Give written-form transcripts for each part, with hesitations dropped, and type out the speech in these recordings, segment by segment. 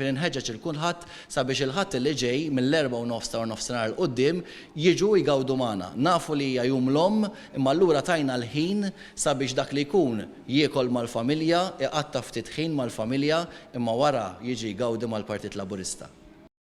Nħeġġeġ il-kulħadd sabiex il-ħadd li ġej mill-4:30 ta' nofsinhar l-qudiem jiġu jgawdu magħna. Nafu li hija jum l-omm, imma allura tajna l-ħin sabiex dak li jkun jiekol mal-familja, iqatta' ftit ħin mal-familja, imma wara jiġi jgawdi mal-Partit Laburista.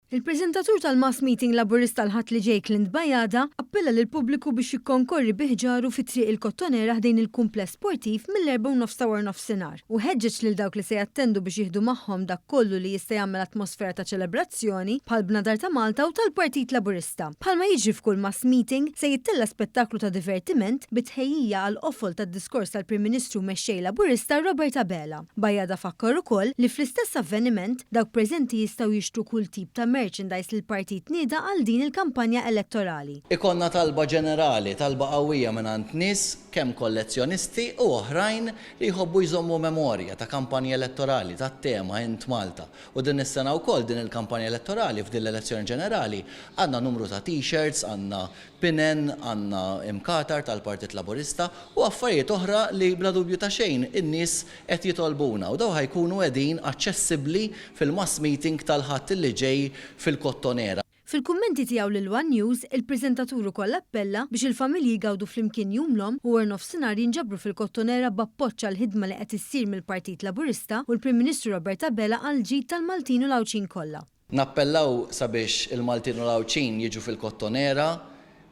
Il-preżentatur tal-mass meeting Laburista l-ħadd li ġej Clint Bajada appella lil pubbliku biex jikkonkorri biħġaru fi triq il-Kottonera ħdejn il-kumpless sportiv mill-4:30 ta' nofsinhar u ħeġġeġ lil dawk li se jattendu biex jieħdu magħhom dak kollu li jista' jagħmel atmosfera ta' ċelebrazzjoni bħal bnadar ta' Malta u tal-Partit Laburista. Bħalma jiġri f'kull mass meeting se jittella spettaklu ta' divertiment bitħejjija għal qofol tad-diskors tal-Prim Ministru mexxej Laburista Robert Abela. Bajada fakkar ukoll li fl-istess avveniment dawk preżenti jistgħu jixtru kull tip ta' merchandise li l-partit nieda għal din il-kampanja elettorali. Ikonna talba ġenerali, talba qawwija mingħand nies kemm kollezzjonisti u oħrajn li jħobbu jżommu memorja ta' kampanji elettorali tat-tema Int Malta. U din is-sena wkoll din il-kampanja elettorali f'din l-elezzjoni ġenerali għandna numru ta' t-shirts, għandna pinen, għandna imkatar tal-Partit Laburista u affarijiet oħra li bla dubju ta' xejn in-nies qed jitolbuna u daw ħajkunu qegħdin aċċessibbli fil-mass meeting tal-ħadd li ġej fil-Kottonera. Fil-kummenti tiegħu lil One News, il-preżentatur ukoll appella biex il-familji jgawdu flimkien jumlhom u nofsinhar jinġabru fil-Kottonera b'appoġġ għall-ħidma li qed issir mill-Partit Laburista u l-Prim Ministru Robert Abela għal ġid tal-Maltin u Lawċin kollha. Nappellaw sabiex il-Maltin u Lawċin jiġu fil-Kottonera.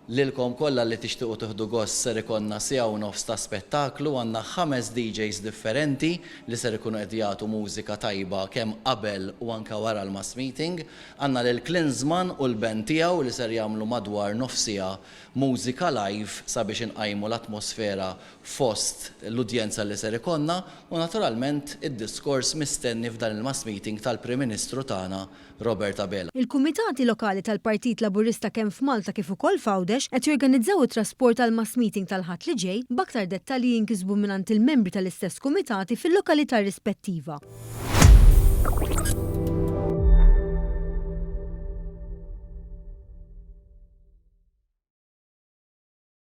Lilkom kollha li tixtiequ tieħdu gost ser ikonna siegħa u nofs ta' spettaklu, għandna 5 DJs differenti li ser ikunu qed jagħtu mużika tajba kemm qabel u anke wara l-mass meeting. Għandna lil Klinsman u l-band tiegħu li ser jagħmlu madwar nofsija mużika live sabiex inqajmu l-atmosfera fost l-udjenza li ser ikonna u naturalment id-diskors mistenni f'dan il-mass meeting tal-Prim Ministru tagħna Robert Abela. Il-kumitati lokali tal-Partit Laburista kemm f'Malta kif ukoll f'Għawdex qed jorganizzaw it-trasport tal-mass meeting tal-ħadd li ġej b'aktar dettalji jinkisbu mingħand il-membri tal-istess kumitati fil-lokalità rispettiva.